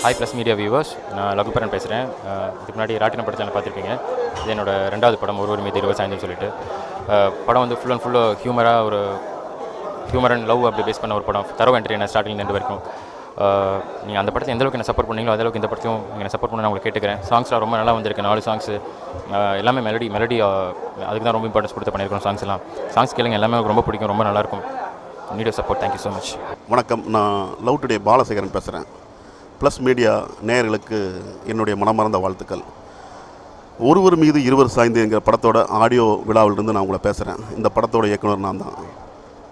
Hi plus media viewers, நான் லகுபரன் பேசுகிறேன். இதுக்கு முன்னாடி ராட்டின படத்தில் பார்த்துருப்பீங்க. இது என்னோட 2வது படம், ஒருவர் மீது 20 சாய்ந்துன்னு சொல்லிட்டு. படம் வந்து ஃபுல் அண்ட் ஃபுல்லு ஹியூமராக, ஒரு ஹியூமர் அண்ட் லவ் அப்படி பேஸ் பண்ண ஒரு படம். தரவு என்டர்டெய்னர் ஸ்டார்டிங் ரெண்டு வரைக்கும். நீங்கள் அந்த படத்தை எந்தளவுக்கு என்ன சப்போர்ட் பண்ணீங்களோ அதளவுக்கு இந்த படத்தையும் நீங்கள் சப்போர்ட் பண்ண நான் உங்களுக்கு கேட்டுக்கிறேன். சாங்ஸ்லாம் ரொம்ப நல்லா வந்திருக்கு. 4 சாங்ஸு எல்லாமே மெலடி அதுக்கு தான் ரொம்ப இம்பார்ட்டன்ஸ் கொடுத்து பண்ணியிருக்கோம். சாங்ஸ் கேளுங்க, எல்லாமே எனக்கு ரொம்ப பிடிக்கும், ரொம்ப நல்லாயிருக்கும். NEET support. Thank you so much. வணக்கம், நான் லவ் டுடே பாலசேகரன் பேசுகிறேன். ப்ளஸ் மீடியா நேயர்களுக்கு என்னுடைய மனமார்ந்த வாழ்த்துக்கள். ஒருவர் மீது 20 சாய்ந்து என்கிற படத்தோட ஆடியோ விழாவிலிருந்து நான் உங்களை பேசுகிறேன். இந்த படத்தோட இயக்குனர் நான் தான்.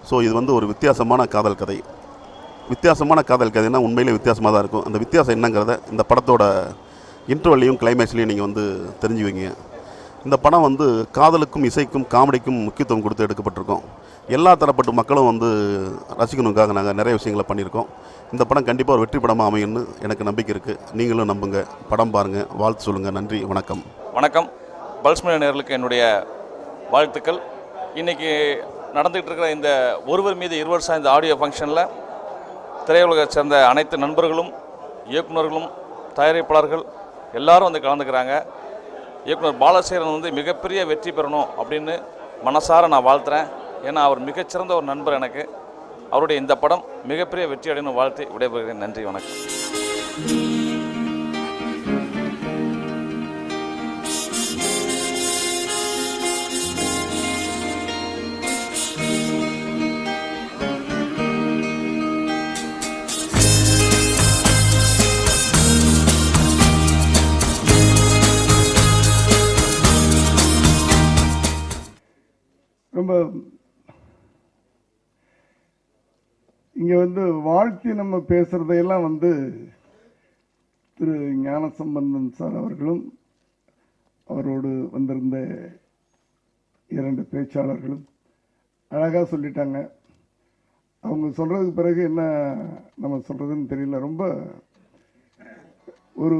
ஸோ இது வந்து ஒரு வித்தியாசமான காதல் கதை. வித்தியாசமான காதல் கதைன்னா உண்மையிலே வித்தியாசமாக தான் இருக்கும். அந்த வித்தியாசம் என்னங்கிறத இந்த படத்தோட இன்டர்வல்லையும் கிளைமேக்ஸ்லையும் நீங்கள் வந்து தெரிஞ்சுவீங்க. இந்த படம் வந்து காதலுக்கும் இசைக்கும் காமெடிக்கும் முக்கியத்துவம் கொடுத்து எடுக்கப்பட்டிருக்கோம். எல்லா தரப்பட்ட மக்களும் வந்து ரசிக்கணுக்காக நாங்கள் நிறைய விஷயங்களை பண்ணியிருக்கோம். இந்த படம் கண்டிப்பாக ஒரு வெற்றி படமாக அமையும்னு எனக்கு நம்பிக்கை இருக்குது. நீங்களும் நம்புங்க, படம் பாருங்கள், வாழ்த்து சொல்லுங்கள். நன்றி, வணக்கம். வணக்கம். பல்ஸ் மீடியா நேயர்களுக்கு என்னுடைய வாழ்த்துக்கள். இன்றைக்கி நடந்துகிட்டு இருக்கிற இந்த ஒருவர் மீது 20 சாய்ந்த ஆடியோ ஃபங்க்ஷனில் திரையுலகத்தை சேர்ந்த அனைத்து நண்பர்களும், இயக்குநர்களும், தயாரிப்பாளர்கள் எல்லாரும் வந்து கலந்துக்கிறாங்க. இயக்குனர் பாலசேகரன் வந்து மிகப்பெரிய வெற்றி பெறணும் அப்படின்னு மனசார நான் வாழ்த்துறேன். ஏன்னா அவர் மிகச்சிறந்த ஒரு நண்பர் எனக்கு. அவருடைய இந்த படம் மிகப்பெரிய வெற்றி அடையணும் வாழ்த்து விடைபெறுகிறேன். நன்றி, வணக்கம். ரொம்ப இங்கே வந்து வாழ்த்தி நம்ம பேசுகிறதையெல்லாம் வந்து திரு ஞானசம்பந்தன் சார் அவர்களும் அவரோடு வந்திருந்த 2 பேச்சாளர்களும் அழகாக சொல்லிட்டாங்க. அவங்க சொல்கிறதுக்கு பிறகு என்ன நம்ம சொல்கிறதுன்னு தெரியல. ரொம்ப ஒரு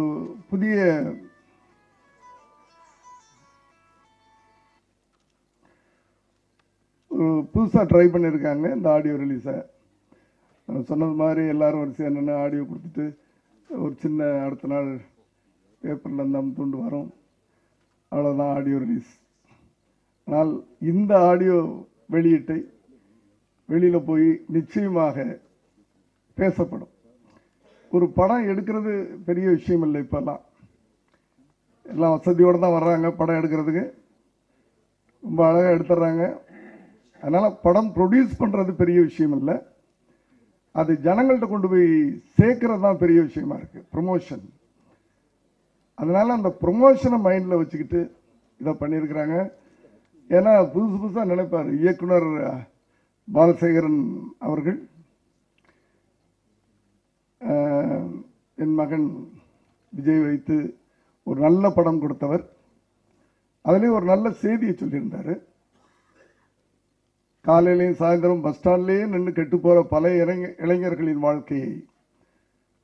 புதுசாக ட்ரை பண்ணியிருக்காங்க இந்த ஆடியோ ரிலீஸை. சொன்னது மாதிரி எல்லோரும் வரிசையாக என்னென்ன ஆடியோ கொடுத்துட்டு ஒரு சின்ன அடுத்த நாள் பேப்பரில் அந்த துண்டு வரும், அவ்வளோதான் ஆடியோ ரிலீஸ். ஆனால் இந்த ஆடியோ வெளியீட்டை வெளியில் போய் நிச்சயமாக பேசப்படும். ஒரு படம் எடுக்கிறது பெரிய விஷயம் இல்லை. இப்போல்லாம் எல்லாம் வசதியோடு தான் வர்றாங்க படம் எடுக்கிறதுக்கு, ரொம்ப அழகாக எடுத்துடுறாங்க. அதனால் படம் ப்ரொடியூஸ் பண்ணுறது பெரிய விஷயம் இல்லை, அது ஜனங்கள்கிட்ட கொண்டு போய் சேர்க்கறது தான் பெரிய விஷயமா இருக்குது, ப்ரொமோஷன். அதனால் அந்த ப்ரொமோஷனை மைண்டில் வச்சுக்கிட்டு இதை பண்ணியிருக்கிறாங்க. ஏன்னா புதுசாக நினைப்பார் இயக்குனர் பாலசேகரன் அவர்கள். என் மகன் விஜய் வைத்து ஒரு நல்ல படம் கொடுத்தவர். அதுலேயும் ஒரு நல்ல செய்தியை சொல்லியிருந்தார். காலையிலையும் சாயந்தரம் பஸ் ஸ்டாண்ட்லேயே நின்று கெட்டு போகிற பல இளைஞர்களின் வாழ்க்கையை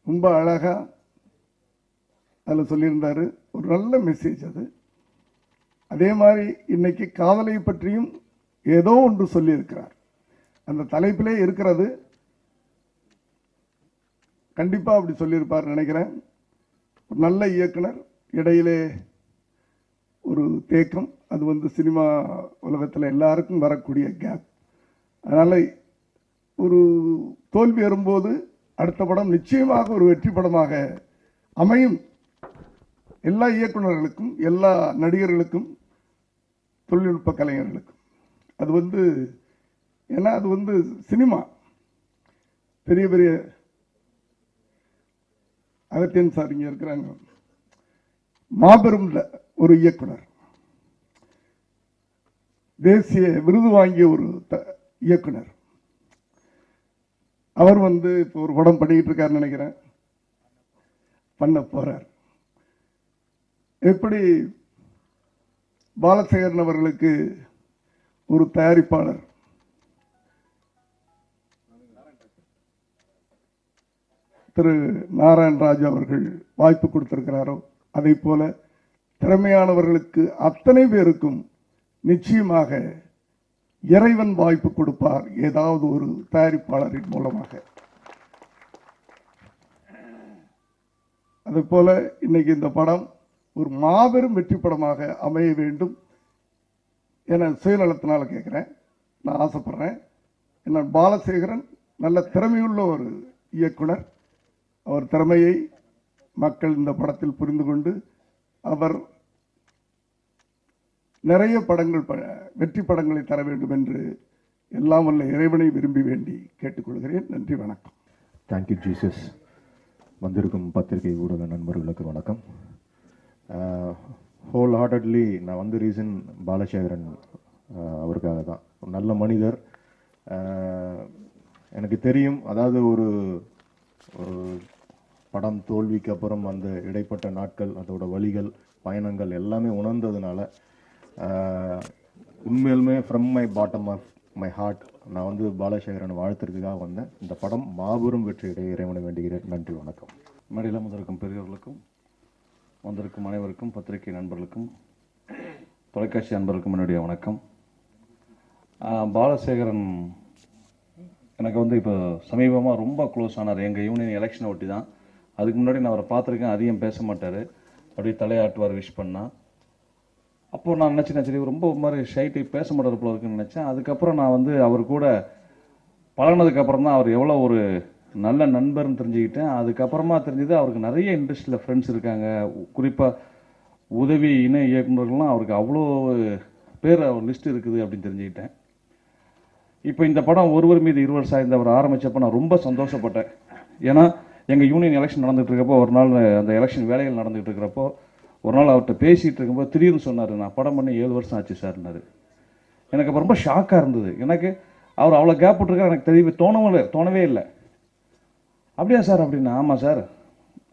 ரொம்ப அழகாக அதில் சொல்லியிருந்தார். ஒரு நல்ல மெசேஜ் அது. அதே மாதிரி இன்னைக்கு காதலை பற்றியும் ஏதோ ஒன்று சொல்லியிருக்கிறார். அந்த தலைப்பிலே இருக்கிறது. கண்டிப்பாக அப்படி சொல்லியிருப்பார் நினைக்கிறேன். ஒரு நல்ல இயக்குனர், இடையிலே ஒரு தேக்கம், அது வந்து சினிமா உலகத்தில் எல்லாருக்கும் வரக்கூடிய கேப். அதனால் ஒரு தோல்வி வரும்போது அடுத்த படம் நிச்சயமாக ஒரு வெற்றி படமாக அமையும். எல்லா இயக்குநர்களுக்கும், எல்லா நடிகர்களுக்கும், தொழில்நுட்ப கலைஞர்களுக்கும். அது வந்து ஏன்னா அது வந்து சினிமா. பெரிய பெரிய அகத்தியன் சார் இங்கே இருக்கிறாங்க, மாபெரும் ஒரு இயக்குனர், தேசிய விருது வாங்கிய ஒரு இயக்குனர். அவர் வந்து இப்போ ஒரு படம் பண்ணிக்கிட்டு இருக்காருன்னு நினைக்கிறேன், பண்ண போறார். எப்படி பாலசேகரன் அவர்களுக்கு ஒரு தயாரிப்பாளர் திரு நாராயணராஜ் அவர்கள் வாய்ப்பு கொடுத்திருக்கிறாரோ, அதை போல திறமையானவர்களுக்கு அத்தனை பேருக்கும் நிச்சயமாக இறைவன் வாய்ப்பு கொடுப்பார், ஏதாவது ஒரு தயாரிப்பாளரின் மூலமாக. அதுபோல் இன்னைக்கு இந்த படம் ஒரு மாபெரும் வெற்றி படமாக அமைய வேண்டும் என சுயநலத்தினால் கேட்குறேன். நான் ஆசைப்படுறேன். என்ன பாலசேகரன் நல்ல திறமையுள்ள ஒரு இயக்குனர். அவர் திறமையை மக்கள் இந்த படத்தில் புரிந்து கொண்டு அவர் நிறைய படங்கள் வெற்றி படங்களை தர வேண்டும் என்று எல்லாம் வல்ல இறைவனை விரும்பி வேண்டி கேட்டுக்கொள்கிறேன். நன்றி, வணக்கம். Thank you Jesus. வந்திருக்கும் பத்திரிகை ஊடக நண்பர்களுக்கு வணக்கம். ஹோல் ஹார்ட்டட்லி நான் வந்து ரீசன் பாலசேகரன் அவருக்காக தான். ஒரு நல்ல மனிதர். எனக்கு தெரியும், அதாவது ஒரு ஒரு படம் தோல்விக்கு அப்புறம் அந்த இடைப்பட்ட நாட்கள், அதோட வழிகள், பயணங்கள் எல்லாமே உணர்ந்ததுனால உண்மையிலுமே from my bottom of my heart நான் வந்து பாலசேகரன் வாழ்த்துறதுக்காக வந்தேன். இந்த படம் மாபெரும் வெற்றியடைய இறைவனை வேண்டுகிறேன். நன்றி, வணக்கம். மேடையில் வந்திருக்கும் பெரியவர்களுக்கும் வந்திருக்கும் அனைவருக்கும், பத்திரிகை நண்பர்களுக்கும், தொலைக்காட்சி நண்பர்களுக்கும் என்னுடைய வணக்கம். பாலசேகரன் எனக்கு வந்து இப்போ சமீபமாக ரொம்ப க்ளோஸ் ஆனார். எங்கள் யூனியன் எலெக்ஷனை ஒட்டி தான். அதுக்கு முன்னாடி நான் அவரை பார்த்துருக்கேன். அதிகம் பேச மாட்டார், அப்படியே தலையாட்டுவார் விஷ் பண்ணால். அப்போது நான் நினச்சேன், சரி ரொம்ப ஒரு மாதிரி ஷைட்டு பேச மாட்டார் போல இருக்குன்னு நினச்சேன். அதுக்கப்புறம் நான் வந்து அவர் கூட பழகினதுக்கப்புறம் தான் அவர் எவ்வளோ ஒரு நல்ல நண்பர்னு தெரிஞ்சுக்கிட்டேன். அதுக்கப்புறமா தெரிஞ்சது அவருக்கு நிறைய இண்டஸ்ட்ரியில் ஃப்ரெண்ட்ஸ் இருக்காங்க. குறிப்பாக உதவி இணை இயக்குநர்கள்லாம் அவருக்கு அவ்வளோ பேர் அவர் லிஸ்ட் இருக்குது அப்படின்னு தெரிஞ்சுக்கிட்டேன். இப்போ இந்த படம் ஒருவர் மீது இருவர் சாய்ந்து அவர் ஆரம்பித்தப்போ நான் ரொம்ப சந்தோஷப்பட்டேன். ஏன்னா எங்கள் யூனியன் எலெக்ஷன் நடந்துகிட்டு இருக்கப்போ, ஒரு நாள் அந்த எலெக்ஷன் வேலைகள் நடந்துகிட்டு இருக்கிறப்போ, ஒரு நாள் அவர்கிட்ட பேசிகிட்டு இருக்கும்போது திடீர்னு சொன்னார், நான் படம் பண்ணி 7 வருஷம் ஆச்சு சார்னாரு. எனக்கு அப்போ ரொம்ப ஷாக்காக இருந்தது. எனக்கு அவர் அவ்வளோ கேப் விட்டுருக்காரு எனக்கு தோணவே இல்லை. அப்படியா சார் அப்படின்னா, ஆமாம் சார்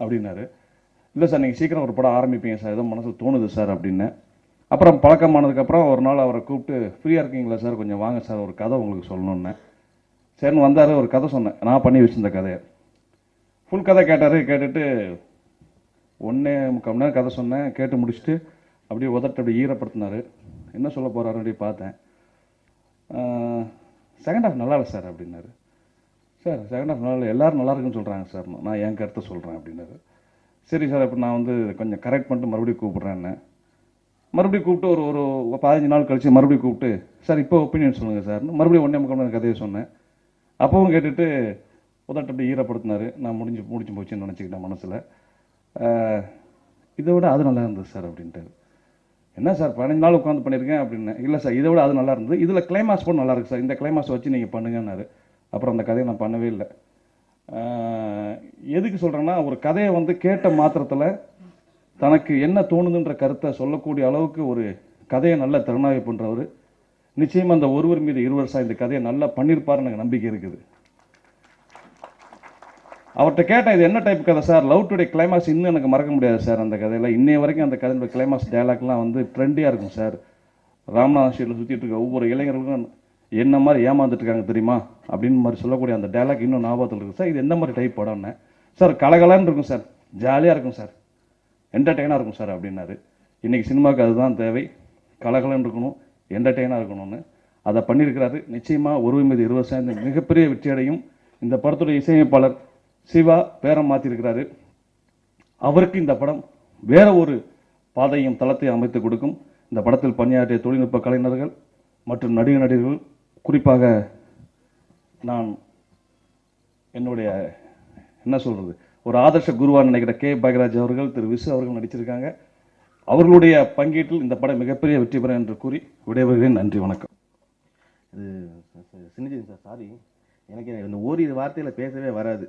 அப்படின்னாரு. இல்லை சார், நீங்கள் சீக்கிரம் ஒரு படம் ஆரம்பிப்பீங்க சார், ஏதோ மனசு தோணுது சார் அப்படின்னு. அப்புறம் பழக்கமானதுக்கப்புறம் ஒரு நாள் அவரை கூப்பிட்டு, ஃப்ரீயாக இருக்கீங்களா சார், கொஞ்சம் வாங்க சார், ஒரு கதை உங்களுக்கு சொல்லணுன்னேன். சரின்னு வந்தார். ஒரு கதை சொன்னேன், நான் பண்ணி வச்சிருந்த கதையை. ஃபுல் கதை கேட்டார். கேட்டுட்டு 1.25 மணி நேரம் கதை சொன்னேன். கேட்டு முடிச்சுட்டு அப்படியே உதட்டு அப்படியே ஈரப்படுத்தினார். என்ன சொல்ல போகிறாரு அப்படி பார்த்தேன். செகண்ட் ஹாஃப் நல்லா இல்லை சார் அப்படின்னாரு. சார் செகண்ட் ஹாஃப் நல்லா இல்லை, எல்லோரும் நல்லா இருக்குன்னு சொல்கிறாங்க சார், நான் என் கருத்தை சொல்கிறேன் அப்படின்னாரு. சரி சார், அப்போ நான் வந்து கொஞ்சம் கரெக்ட் பண்ணிட்டு மறுபடியும் கூப்பிட்றேன்னு. மறுபடியும் கூப்பிட்டு ஒரு 15 நாள் கழித்து மறுபடியும் கூப்பிட்டு, சார் இப்போ ஒப்பீனியன் சொல்லுங்கள் சார்னு மறுபடியும் 1.25 மணி நேரம் கதையை சொன்னேன். அப்பவும் கேட்டுட்டு உதட்டு அப்படி ஈரப்படுத்தினார். நான் முடிஞ்சு போச்சுன்னு நினச்சிக்கிட்டேன் மனசில். இதை விட அது நல்லா இருந்தது சார் அப்படின்ட்டு. என்ன சார் 15 நாள் உட்காந்து பண்ணியிருக்கேன் அப்படின்னு. இல்லை சார், இதை விட அது நல்லா இருந்தது, இதில் கிளைமாக்ஸ் போட நல்லா இருக்குது சார், இந்த கிளைமாக்ஸ் வச்சு நீங்கள் பண்ணுங்கன்னாரு. அப்புறம் அந்த கதையை நான் பண்ணவே இல்லை. எதுக்கு சொல்கிறேன்னா, ஒரு கதையை வந்து கேட்ட மாத்திரத்தில் தனக்கு என்ன தோணுதுன்ற கருத்தை சொல்லக்கூடிய அளவுக்கு ஒரு கதையை நல்ல திறனாய்வு பண்ணுறவர். நிச்சயமாக அந்த ஒருவர் மீது இருவர் சார் இந்த கதையை நல்லா பண்ணியிருப்பாருன்னு எனக்கு நம்பிக்கை இருக்குது. அவர்கிட்ட கேட்டேன், இது என்ன டைப் கதை சார்? லவ் டுடே கிளைமாக்ஸ் இன்னும் எனக்கு மறக்க முடியாது சார். அந்த கதையில் இன்னைய வரைக்கும் அந்த கதையோட கிளைமாக்ஸ் டைலாக்லாம் வந்து ட்ரெண்டியாக இருக்கும் சார். ராமநாதன் ஸ்ட்ரீட்டில் சுற்றிட்டு இருக்க ஒவ்வொரு இளைஞர்களுக்கும் என்ன மாதிரி ஏமாந்துட்டு இருக்காங்க தெரியுமா அப்படின்னு மாதிரி சொல்லக்கூடிய அந்த டைலாக் இன்னும் ஞாபகத்தில் இருக்குது சார். இது எந்த மாதிரி டைப் படம்னு. சார் கலகலன்னு இருக்கும் சார், ஜாலியாக இருக்கும் சார், என்டர்டெயினாக இருக்கும் சார் அப்படின்னாரு. இன்றைக்கி சினிமாவுக்கு அதுதான் தேவை, கலகலன்னு இருக்கணும், என்டர்டெயினாக இருக்கணும்னு. அதை பண்ணியிருக்கிறாரு. நிச்சயமாக ஒருவர் மீது இருவர் சாய்ந்த மிகப்பெரிய வெற்றியடையும். இந்த படத்துடைய இசையமைப்பாளர் சிவா பேரம் மாற்றிருக்கிறாரு. அவருக்கு இந்த படம் வேற ஒரு பாதையும் தளத்தையும் அமைத்து கொடுக்கும். இந்த படத்தில் பணியாற்றிய தொழில்நுட்ப கலைஞர்கள் மற்றும் நடிகர்கள், குறிப்பாக நான் என்னுடைய என்ன சொல்கிறது, ஒரு ஆதர்ஷ குருவாக நினைக்கிற கே பாக்யராஜ் அவர்கள், திரு விசு அவர்கள் நடிச்சிருக்காங்க. அவர்களுடைய பங்கீட்டில் இந்த படம் மிகப்பெரிய வெற்றி பெறும் என்று கூறி விடைபெறுகிறேன். நன்றி, வணக்கம். இது சின்னஜி சார், சாரி, எனக்கு இந்த ஓரிரு வார்த்தையில் பேசவே வராது.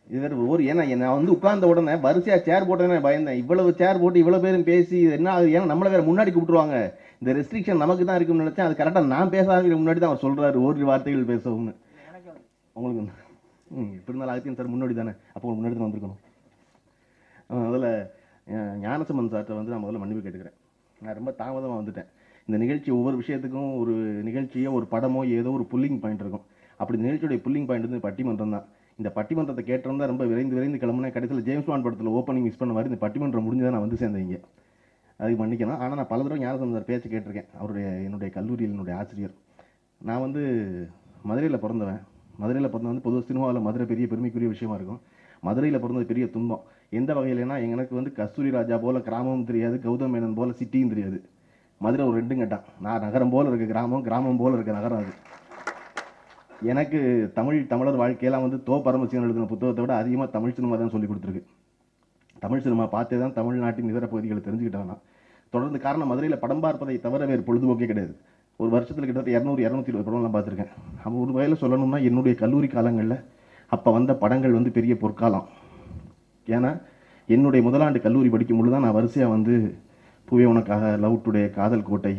இது வேறு ஏன்னா நான் வந்து உட்கார்ந்த உடனே வரிசையாக சேர் போட்டேன்னு பயந்தேன். இவ்வளவு சேர் போட்டு இவ்வளோ பேரும் பேசி என்ன ஆகுது, ஏன்னா நம்மளை வேறு முன்னாடி கூப்பிட்டுருவாங்க, இந்த ரெஸ்ட்ரிக்ஷன் நமக்கு தான் இருக்குன்னு நினச்சேன். அது கரெக்டாக நான் பேச ஆரம்பிக்கிற முன்னாடி தான் அவர் சொல்கிறாரு ஓரிரு வார்த்தைகள் பேசவும்னு. உங்களுக்கு இப்படி இருந்தாலும் அகத்தியன் சார் முன்னாடி தானே, அப்போ உங்களுக்கு முன்னாடி தான் வந்திருக்கணும். அதில் ஞானசம்பந்த் சார்கிட்ட வந்து நான் முதல்ல மன்னிப்பு கேட்டுக்கிறேன். நான் ரொம்ப தாமதமாக வந்துட்டேன். இந்த நிகழ்ச்சி ஒவ்வொரு விஷயத்துக்கும் ஒரு நிகழ்ச்சியோ ஒரு படமோ ஏதோ ஒரு புல்லிங் பாயிண்ட் இருக்கும். அப்படி நிகழ்ச்சியுடைய புல்லிங் பாயிண்ட் வந்து பட்டிமன்றம் தான். இந்த பட்டிமன்றத்தை கேட்டிருந்தா ரொம்ப விரைந்து கிளம்புனேன். கடைசியில் ஜேம்ஸ் பாண்ட் படத்தில் ஓப்பனிங் மிஸ் பண்ண மாதிரி இந்த பட்டிமன்றம் முடிஞ்சதான் நான் வந்து சேர்ந்தேங்க. அதுக்கு மன்னிக்கணும். ஆனால் நான் பல தடவை ஞானசம்பந்த் சார் பேச்சு கேட்டிருக்கேன். என்னுடைய கல்லூரியில் என்னுடைய ஆசிரியர். நான் வந்து மதுரையில் பிறந்தவன். மதுரையில் பிறந்த வந்து பொதுவாக சினிமாவில் மதுரை பெரிய பெருமைக்குரிய விஷயமா இருக்கும். மதுரையில் பிறந்தது பெரிய துன்பம். எந்த வகையிலனா எனக்கு வந்து கஸ்தூரி ராஜா போல கிராமமும் தெரியாது, கௌதம் மேனன் போல சிட்டியும் தெரியாது. மதுரை ஒரு 2 கட்டான். நான் நகரம் போல இருக்க கிராமம், கிராமம் போல இருக்க நகரம். அது எனக்கு தமிழர் வாழ்க்கையெல்லாம் வந்து பரமசிவன் எழுதின புத்தகத்தை விட அதிகமாக தமிழ் சினிமா தான் சொல்லி கொடுத்துருக்கு. தமிழ் சினிமா பார்த்தே தான் தமிழ்நாட்டின் இதர பகுதிகளை தெரிஞ்சுக்கிட்டாங்கன்னா தொடர்ந்து. காரணம், மதுரையில் படம் பார்ப்பதை தவிர வேறு பொழுதுபோக்கே கிடையாது. ஒரு வருஷத்தில் கிட்டத்தட்ட 200-220 படம்லாம் பார்த்துருக்கேன். அப்போ ஒரு வகையில் சொல்லணும்னா என்னுடைய கல்லூரி காலங்களில் அப்போ வந்த படங்கள் வந்து பெரிய பொற்காலம். ஏன்னா என்னுடைய முதலாண்டு கல்லூரி படிக்கும் பொழுது தான் நான் வரிசையாக வந்து பூவே உனக்காக, லவ் டுடே, காதல் கோட்டை,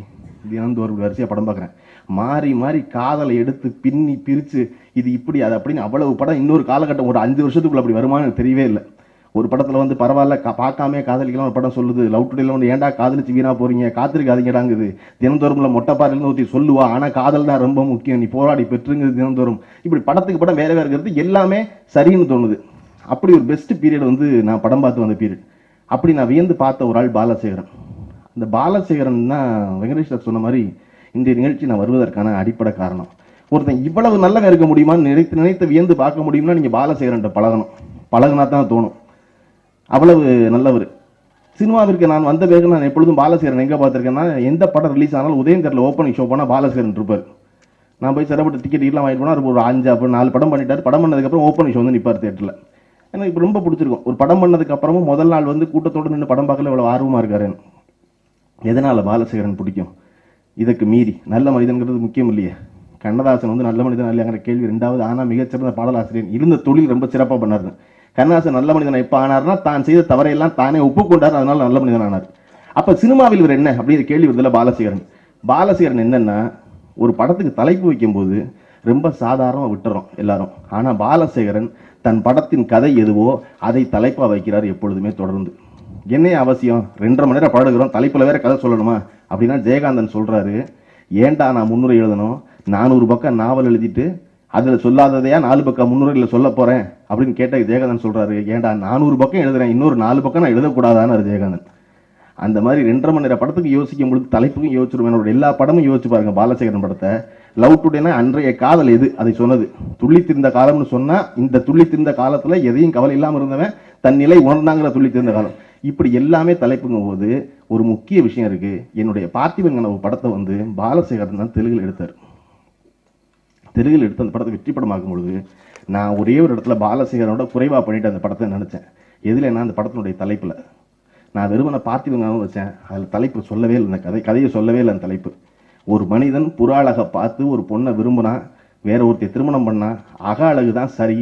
தினந்தோறும் வரிசையாக படம் பார்க்குறேன். மாறி மாறி காதலை எடுத்து பின்னி பிரித்து இது இப்படி அது அப்படின்னு அவ்வளவு படம் இன்னொரு காலகட்டம் ஒரு 5 வருஷத்துக்குள்ள அப்படி வருமானு எனக்கு தெரியவே இல்லை. ஒரு படத்தில் வந்து பரவாயில்ல பார்க்காமே காதலிக்கலாம் ஒரு படம் சொல்லுது. லவ் டுடேல வந்து ஏன்டா காதலிச்சு வீணா போறீங்க, காத்திருக்காதீங்கடாங்குது. தினந்தோறும்ல மொட்டைப்பாறையிலேருந்து ஊற்றி சொல்லுவா, ஆனால் காதல் தான் ரொம்ப முக்கியம், நீ போராடி பெற்றுங்கிறது தினந்தோறும். இப்படி படத்துக்கு படம் வேற வேறு இருக்கிறது எல்லாமே சரின்னு தோணுது. அப்படி ஒரு பெஸ்ட் பீரியட் வந்து நான் படம் பார்த்து வந்த பீரியட். அப்படி நான் வியந்து பார்த்த ஒரு ஆள் பாலசேகரன். அந்த பாலசேகரன் தான் வெங்கடேஷ் சார் சொன்ன மாதிரி இந்த நிகழ்ச்சி நான் வருவதற்கான அடிப்படை காரணம். ஒருத்தன் இவ்வளவு நல்லவன் இருக்க முடியுமான்னு நினைத்து வியந்து பார்க்க முடியும்னா நீங்கள் பாலசேகரன்ட்ட பழகுனா தான் தோணும். அவ்வளவு நல்லவர். சினிமாவிற்கு நான் வந்த பிறகு நான் எப்பொழுதும் பாலசேகரன் எங்கே பார்த்துருக்கேன்னா, எந்த படம் ரிலீஸ் ஆனாலும் உதயம் தேட்டரில் ஓப்பனிங் ஷோ போனால் பாலசேகரன் இருப்பார். நான் போய் சிறப்பட்டு டிக்கெட் எல்லாம் வாங்கிட்டு போனால் ஒரு 5-4 படம் பண்ணிட்டார். படம் பண்ணதுக்கப்புறம் ஓப்பனிங் ஷோ வந்து நிற்பார் தேட்டரில். எனக்கு இப்போ ரொம்ப பிடிச்சிருக்கும். ஒரு படம் பண்ணதுக்கப்புறமும் முதல் நாள் வந்து கூட்டத்தோடு நின்று படம் பார்க்கல இவ்வளோ ஆர்வமாக இருக்காரு. எதனால் பாலசேகரன் பிடிக்கும்? இதற்கு மீறி நல்ல மனிதன்கிறது முக்கியம் இல்லையே. கண்ணதாசன் வந்து நல்ல மனிதன் இல்லையாங்கிற கேள்வி 2வது. ஆனால் மிகச்சிறந்த பாடலாசிரியர், இருந்த தொழில் ரொம்ப சிறப்பாக பண்ணார். கண்ணதாசன் நல்ல மனிதன் எப்போ ஆனார்னா தான் செய்த தவறையெல்லாம் தானே ஒப்புக்கொண்டார், அதனால நல்ல மனிதன் ஆனார். அப்போ சினிமாவில் இவர் என்ன அப்படிங்கிற கேள்வி வருதுல. பாலசேகரன் என்னன்னா, ஒரு படத்துக்கு தலைப்பு வைக்கும்போது ரொம்ப சாதாரணமாக விட்டுறோம் எல்லாரும். ஆனால் பாலசேகரன் தன் படத்தின் கதை எதுவோ அதை தலைப்பாக வைக்கிறார் எப்பொழுதுமே தொடர்ந்து. என்ன அவசியம், 2.5 மணி நேரம் படம் எடுக்கிறோம், தலைப்பில் வேற கதை சொல்லணுமா அப்படின்னா ஜெயகாந்தன் சொல்றாரு, ஏன்டா நான் முன்னுரை எழுதணும், 400 பக்கம் நாவல் எழுதிட்டு அதில் சொல்லாததையா 4 பக்கம் முன்னுரையில் சொல்ல போறேன் அப்படின்னு கேட்ட ஜெயகாந்தன் சொல்றாரு, ஏன்டா 400 பக்கம் எழுதுறேன், இன்னொரு 4 பக்கம் நான் எழுதக்கூடாதான்னு ஜெயகாந்தன். அந்த மாதிரி 2.5 மணி நேரம் படத்துக்கு யோசிக்கும் பொழுது தலைப்புக்கும் யோசிச்சிருவேன். என்னோட எல்லா படமும் யோசிச்சு பாருங்க. பாலசேகரன் படத்தை லவ் டுடேனா அன்றைய காதல் எது அதை சொன்னது. துள்ளித்திருந்த காலம்னு சொன்னா இந்த துள்ளித்திருந்த காலத்துல எதையும் கவலை இல்லாமல் இருந்தவன் தன் நிலை உணர்ந்தாங்கிற துள்ளித்திருந்த காலம். இப்படி எல்லாமே தலைப்புங்கும் போது ஒரு முக்கிய விஷயம் இருக்கு. என்னுடைய பார்த்திபன் கனவு படத்தை வந்து பாலசேகரன் தான் தெலுங்கில் எடுத்தார். தெலுங்கில் எடுத்து அந்த படத்தை வெற்றி படமாக்கும் பொழுது நான் ஒரே ஒரு இடத்துல பாலசேகரனோட குறைவா பண்ணிட்டு அந்த படத்தை நினைச்சேன். எதுல என்ன, அந்த படத்தினுடைய தலைப்புல நான் வெறுமனை பார்த்திபன் கனவு வச்சேன். அதில் தலைப்பு சொல்லவே இல்லை, அந்த கதையை சொல்லவே இல்லை. அந்த தலைப்பு, ஒரு மனிதன் புற அழகை பார்த்து ஒரு பொண்ணை விரும்பினா, வேற ஒருத்தைய திருமணம் பண்ணா அக அழகு தான் சரி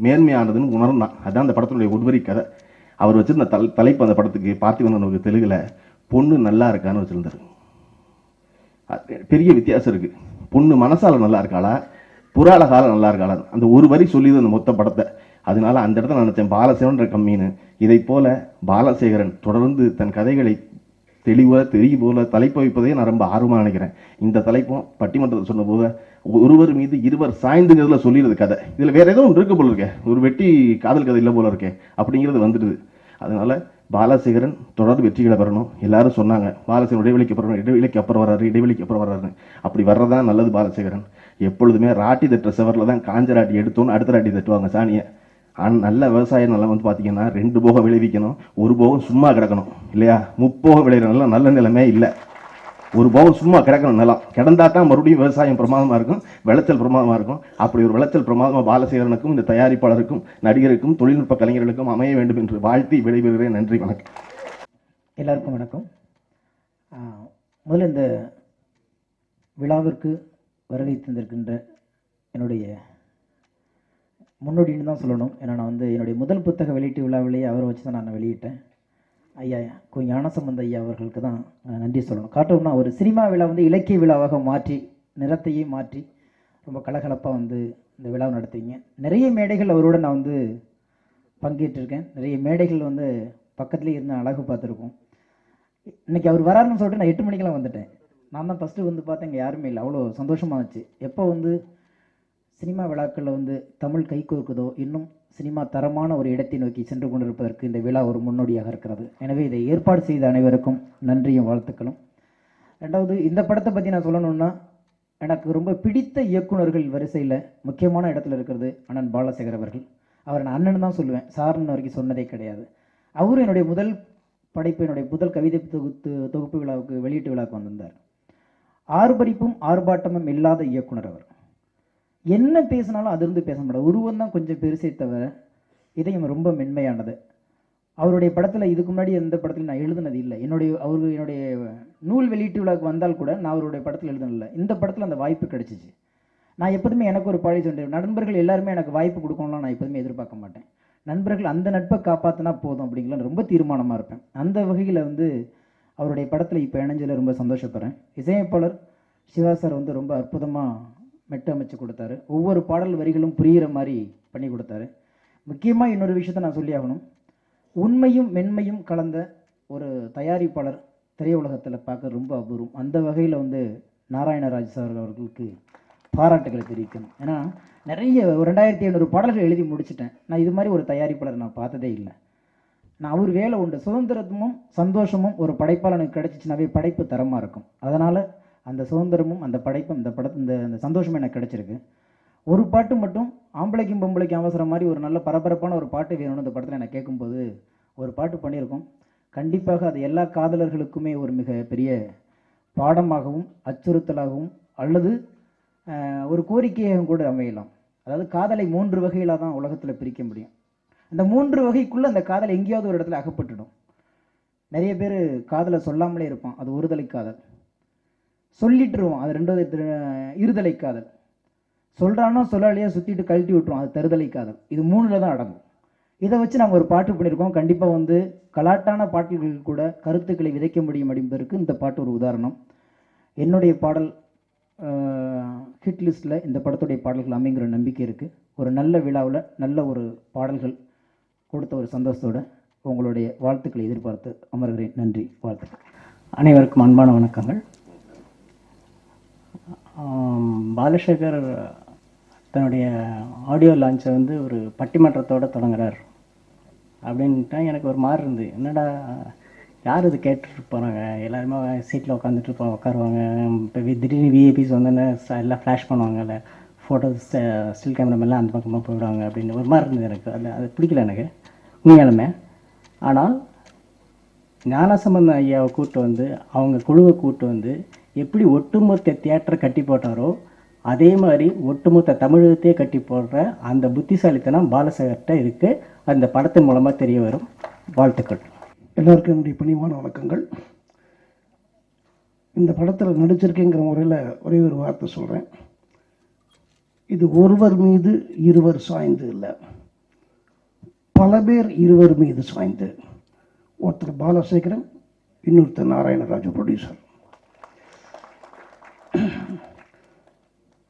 மேன்மையானதுன்னு உணர்ந்தான். அதுதான் அந்த படத்தினுடைய ஒருவரி கதை. அவர் வச்சிருந்த தலைப்பு அந்த படத்துக்கு பார்த்திபன் தெலுங்குல பொண்ணு நல்லா இருக்கான்னு வச்சிருந்தாரு. பெரிய வித்தியாசம் இருக்கு. பொண்ணு மனசால நல்லா இருக்காளா, புற அழகால நல்லா இருக்காளா, அந்த ஒரு வரி சொல்லிது அந்த மொத்த படத்தை. அதனால அந்த இடத்துல நினைச்சேன் பாலசேகரன் கம்மின்னு. இதை போல பாலசேகரன் தொடர்ந்து தன் கதைகளை தெளிவு போல தலைப்பு வைப்பதே நான் ரொம்ப ஆர்வமாக நினைக்கிறேன். இந்த தலைப்பும் பட்டிமன்றத்தை சொன்ன போது ஒருவர் மீது இருவர் சாய்ந்துங்கிறதுல சொல்லிடுது கதை. இதில் வேற ஏதோ ஒன்று இருக்கு போல இருக்கே, ஒரு வெட்டி காதல் கதை இல்லை போல இருக்கே அப்படிங்கிறது வந்துடுது. அதனால பாலசேகரன் தொடர்ந்து வெற்றிகளை பெறணும். எல்லாரும் சொன்னாங்க பாலசேகரன் இடைவெளிக்கு அப்புறம் வர்றாரு. அப்படி வர்றதான் நல்லது. பாலசேகரன் எப்பொழுதுமே ராட்டி தட்டுற செவரில் தான் காஞ்ச ராட்டி எடுத்தோன்னு அடுத்த ராட்டி தட்டுவாங்க சாணியை. ஆனால் நல்ல விவசாயம் நல்லா வந்து பார்த்தீங்கன்னா 2 போகம் விளைவிக்கணும், 1 போகம் சும்மா கிடக்கணும் இல்லையா. 3 போகம் விளையிற நிலம் நல்ல நிலமே இல்லை. 1 போகம் சும்மா கிடக்கணும் நிலம். கிடந்தா தான் மறுபடியும் விவசாயம் பிரமாதமாக இருக்கும், விளைச்சல் பிரமாதமாக இருக்கும். அப்படி ஒரு விளைச்சல் பிரமாதமாக பாலசேகரனுக்கும் இந்த தயாரிப்பாளருக்கும் நடிகருக்கும் தொழில்நுட்ப கலைஞர்களுக்கும் அமைய வேண்டும் என்று வாழ்த்தி விடைபெறுகிறேன். நன்றி, வணக்கம். எல்லாருக்கும் வணக்கம். முதல்ல இந்த விழாவிற்கு வருகை தந்திருக்கின்ற என்னுடைய முன்னோடின்னு தான் சொல்லணும். ஏன்னா நான் வந்து என்னுடைய முதல் புத்தக வெளியீட்டு விழாவிலேயே அவரை வச்சு தான் நான் வெளியிட்டேன். ஐயா ஞானசம்பந்த ஐயா அவர்களுக்கு தான் நன்றி சொல்லணும். காட்டணும்னா ஒரு சினிமா விழா வந்து இலக்கிய விழாவாக மாற்றி நிறத்தையே மாற்றி ரொம்ப கலகலப்பாக வந்து இந்த விழாவை நடத்துவீங்க. நிறைய மேடைகள் அவரோட நான் வந்து பங்கேற்றிருக்கேன். நிறைய மேடைகள் வந்து பக்கத்துலேயே இருந்து அழகு பார்த்துருக்கோம். இன்றைக்கி அவர் வராருன்னு சொல்லிட்டு நான் 8 மணிக்கெல்லாம் வந்துட்டேன். நான் தான் ஃபஸ்ட்டு வந்து பார்த்தேன், இங்கே யாருமே இல்லை. அவ்வளோ சந்தோஷமாக இருந்துச்சு. எப்போ வந்து சினிமா விழாக்களில் வந்து தமிழ் கை கோர்க்குதோ இன்னும் சினிமா தரமான ஒரு இடத்தை நோக்கி சென்று கொண்டிருப்பதற்கு இந்த விழா ஒரு முன்னோடியாக இருக்கிறது. எனவே இதை ஏற்பாடு செய்த அனைவருக்கும் நன்றியும் வாழ்த்துக்களும். ரெண்டாவது, இந்த படத்தை பற்றி நான் சொல்லணும்னா எனக்கு ரொம்ப பிடித்த இயக்குநர்கள் வரிசையில் முக்கியமான இடத்துல இருக்கிறது அண்ணன் பாலசேகர் அவர்கள். அவர் நான் அண்ணன் தான் சொல்லுவேன், சார்னு வரைக்கும் சொன்னதே கிடையாது. அவரும் என்னுடைய முதல் படைப்பு, என்னுடைய முதல் கவிதை தொகுப்பு விழாவுக்கு, வெளியீட்டு விழாவுக்கு வந்திருந்தார். ஆர்ப்பரிப்பும் ஆர்ப்பாட்டமும் இல்லாத இயக்குனர் அவர். என்ன பேசினாலும் அதிர்ந்து பேச மாட்டார். உருவம் தான் கொஞ்சம் பெருசே தவிர இதயம் ரொம்ப மென்மையானது. அவருடைய படத்தில் இதுக்கு முன்னாடி எந்த படத்தில் நான் எழுதுனது இல்லை. என்னுடைய நூல் வெளியீட்டு விழாவுக்கு வந்தால் கூட நான் அவருடைய படத்தில் எழுதுனதில்லை. இந்த படத்தில் அந்த வாய்ப்பு கிடைச்சிச்சு. நான் எப்போதுமே எனக்கு ஒரு பாடி சொன்னேன், நண்பர்கள் எல்லாருமே எனக்கு வாய்ப்பு கொடுக்கணும்லாம் நான் எப்போதுமே எதிர்பார்க்க மாட்டேன். நண்பர்கள் அந்த நட்பை காப்பாற்றினா போதும் அப்படிங்கலாம் ரொம்ப தீர்மானமாக இருப்பேன். அந்த வகையில் அவருடைய படத்தில் இப்போ இணைஞ்சதில் ரொம்ப சந்தோஷப்படுறேன். இசையமைப்பாளர் சிவா சார் ரொம்ப அற்புதமாக மெட்டு அமைச்சு கொடுத்தாரு. ஒவ்வொரு பாடல் வரிகளும் புரிகிற மாதிரி பண்ணி கொடுத்தாரு. முக்கியமாக இன்னொரு விஷயத்தை நான் சொல்லி ஆகணும். உண்மையும் மென்மையும் கலந்த ஒரு தயாரிப்பாளர் திரையுலகத்தில் பார்க்க ரொம்ப அபூர்வம். அந்த வகையில் நாராயணராஜ் சார் அவர்களுக்கு பாராட்டுகளை தெரிவிக்கணும். ஏன்னா நிறைய 2500 பாடல்கள் எழுதி முடிச்சிட்டேன். நான் இது மாதிரி ஒரு தயாரிப்பாளர் நான் பார்த்ததே இல்லை. நான் அவர் வேலை உண்டு. சுதந்திரமும் சந்தோஷமும் ஒரு படைப்பாளனுக்கு கிடைச்சிச்சுனாவே படைப்பு தரமாக இருக்கும். அதனால் அந்த சுதந்திரமும் அந்த படைப்பும் இந்த சந்தோஷமும் எனக்கு கிடைச்சிருக்கு. ஒரு பாட்டு மட்டும் ஆம்பளைக்கும் பொம்பளைக்கும் அவசரம் மாதிரி ஒரு நல்ல பரபரப்பான ஒரு பாட்டு வேணும்னு இந்த படத்தில் எனக்கு கேட்கும்போது ஒரு பாட்டு பண்ணியிருக்கோம். கண்டிப்பாக அது எல்லா காதலர்களுக்குமே ஒரு மிக பெரிய பாடமாகவும் அச்சுறுத்தலாகவும் அல்லது ஒரு கோரிக்கையாகவும் கூட அமையலாம். அதாவது காதலை 3 வகையில தான் உலகத்தில் பிரிக்க முடியும். அந்த 3 வகைக்குள்ளே அந்த காதல் எங்கேயாவது ஒரு இடத்துல அகப்பட்டுடும். நிறைய பேர் காதலை சொல்லாமலே இருப்பான், அது ஒருதலை காதல். சொல்லிட்டுருவோம், அது 2வது இருதலை காதல். சொல்கிறானோ சொல்லாலையோ சுற்றிட்டு கழட்டி விட்டுருவோம், அது தருதலை காதல். இது 3ல் தான் அடங்கும். இதை வச்சு நாங்கள் ஒரு பாட்டு பண்ணியிருக்கோம். கண்டிப்பாக கலாட்டான பாட்டுகள் கூட கருத்துக்களை விதைக்க முடியும் என்பதற்கு இந்த பாட்டு ஒரு உதாரணம். என்னுடைய பாடல் ஹிட் லிஸ்ட்டில் இந்த படத்துடைய பாடல்கள் அமைங்கிற நம்பிக்கை இருக்குது. ஒரு நல்ல விழாவில் நல்ல ஒரு பாடல்கள் கொடுத்த ஒரு சந்தோஷத்தோடு உங்களுடைய வாழ்த்துக்களை எதிர்பார்த்து அமர்கிறேன். நன்றி, வாழ்த்துக்கள். அனைவருக்கும் அன்பான வணக்கங்கள். பாலசேகர் தன்னுடைய ஆடியோ லான்ச்சை ஒரு பட்டிமன்றத்தோடு தொடங்குறார் அப்படின்ட்டா எனக்கு ஒரு மாதிரி இருந்து, என்னடா யார் இது கேட்டுட்டு போகிறாங்க, எல்லாருமே சீட்டில் உட்காந்துட்டு உட்காருவாங்க, இப்போ திடீர்னு விஐபிஸ் எல்லாம் ஃப்ளாஷ் பண்ணுவாங்கல்ல, ஃபோட்டோஸ் ஸ்டில் கேமராமெல்லாம் அந்த பக்கமாக போயிடுவாங்க அப்படின்னு ஒரு மாதிரி இருந்தது எனக்கு. அது பிடிக்கல எனக்கு உண்மையாலுமே. ஆனால் ஞானசம்பந்தம் ஐயாவை கூப்பிட்டு அவங்க குழுவை கூப்பிட்டு எப்படி ஒட்டுமொத்த தியேட்டரை கட்டி போட்டாரோ அதே மாதிரி ஒட்டுமொத்த தமிழகத்தையே கட்டி போடுற அந்த புத்திசாலித்தனம் பாலசேகர்கிட்ட இருக்குது. அந்த படத்தின் மூலமாக தெரிய வரும். வாழ்த்துக்கள். எல்லோருக்கும் என்னுடைய பணிவான வணக்கங்கள். இந்த படத்தில் நடிச்சிருக்கேங்கிற முறையில் ஒரே ஒரு வார்த்தை சொல்கிறேன். இது ஒருவர் மீது இருவர் சாய்ந்து இல்லை, பல பேர் இருவர் மீது சாய்ந்து. ஒருத்தர் பாலசேகரன், இன்னொருத்தர் நாராயணராஜு ப்ரொடியூசர்.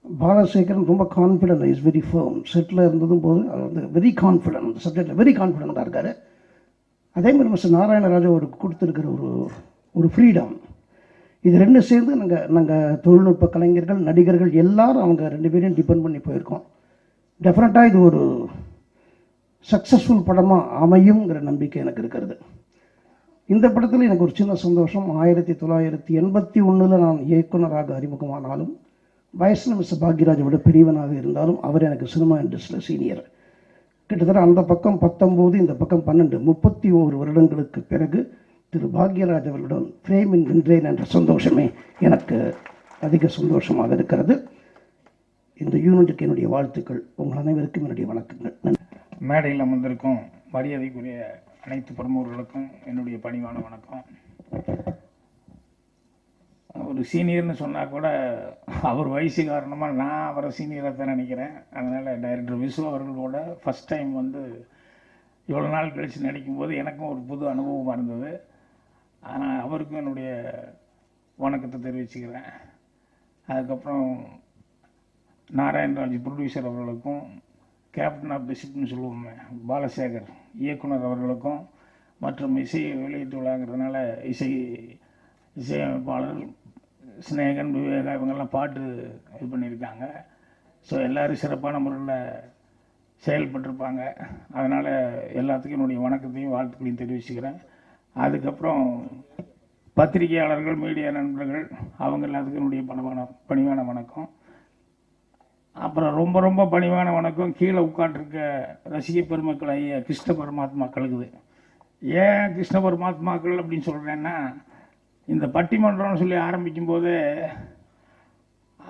பாலசேகரன் ரொம்ப கான்ஃபிடென்ட், இஸ் வெரி ஃபர்ம். செட்டில் இருந்ததும் போது அவர் வெரி கான்ஃபிடென்ட், அந்த சப்ஜெக்டில் வெரி கான்ஃபிடென்ட்டாக இருக்கார். அதே மாதிரி மிஸ்டர் நாராயணராஜா அவருக்கு கொடுத்துருக்கிற ஒரு ஃப்ரீடம். இது 2 சேர்ந்து நாங்கள் தொழில்நுட்ப கலைஞர்கள், நடிகர்கள் எல்லாரும் அவங்க 2 பேரையும் டிபெண்ட் பண்ணி போயிருக்கோம். டெஃபினட்டாக இது ஒரு சக்ஸஸ்ஃபுல் படமாக அமையுங்கிற நம்பிக்கை எனக்கு இருக்கிறது. இந்த படத்தில் எனக்கு ஒரு சின்ன சந்தோஷம். 1981 நான் இயக்குனராக அறிமுகமானாலும் வயசில் மிஸ்டர் பாக்யராஜை விட பெரியவனாக இருந்தாலும் அவர் எனக்கு சினிமா இண்டஸ்ட்ரியில் சீனியர். கிட்டத்தட்ட அந்த பக்கம் 19, இந்த பக்கம் 12, 31 வருடங்களுக்கு பிறகு திரு பாக்யராஜ் அவர்களுடன் ஃப்ரேமின் வென்றேன் என்ற சந்தோஷமே எனக்கு அதிக சந்தோஷமாக இருக்கிறது. இந்த யூனிட்டுக்கு என்னுடைய வாழ்த்துக்கள். உங்கள் அனைவருக்கும் என்னுடைய வணக்கங்கள். மேடையில் அமர்ந்திருக்கும் மரியாதைக்குரிய அனைத்து பிரமுகர்களுக்கும் என்னுடைய பணிவான வணக்கம். ஒரு சீனியர்னு சொன்னால் கூட அவர் வயசு காரணமாக நான் அவரை சீனியராக தான் நினைக்கிறேன். அதனால் டைரக்டர் விசு அவர்களோட ஃபஸ்ட் டைம் இவ்வளோ நாள் கழித்து நடிக்கும்போது எனக்கும் ஒரு புது அனுபவமாக இருந்தது. ஆனால் அவருக்கும் என்னுடைய வணக்கத்தை தெரிவிச்சுக்கிறேன். அதுக்கப்புறம் நாராயணராஜ் ப்ரொடியூசர் அவர்களுக்கும், கேப்டன் ஆஃப் தி ஷிப்னு சொல்லுவோமே பாலசேகர் இயக்குனர் அவர்களுக்கும், மற்றும் இசை வெளியீட்டு விழாங்கிறதுனால இசையமைப்பாளர் ஸ்நேகன், விவேகா இவங்கெல்லாம் பாட்டு இது பண்ணியிருக்காங்க. ஸோ எல்லோரும் சிறப்பான முறையில் செயல்பட்டிருப்பாங்க. அதனால் எல்லாத்துக்கும் என்னுடைய வணக்கத்தையும் வாழ்த்துக்களையும் தெரிவிச்சுக்கிறேன். அதுக்கப்புறம் பத்திரிகையாளர்கள், மீடியா நண்பர்கள் அவங்க எல்லாத்துக்கும் என்னுடைய பணிவான வணக்கம். அப்புறம் ரொம்ப ரொம்ப பணிவான வணக்கம் கீழே உட்காண்டிருக்க ரசிக பெருமக்கள் ஐயா கிருஷ்ண பரமாத்மா கலகுது. ஏன் கிருஷ்ண பரமாத்மாக்கள் அப்படின்னு சொல்கிறேன்னா, இந்த பட்டிமன்றம்னு சொல்லி ஆரம்பிக்கும்போது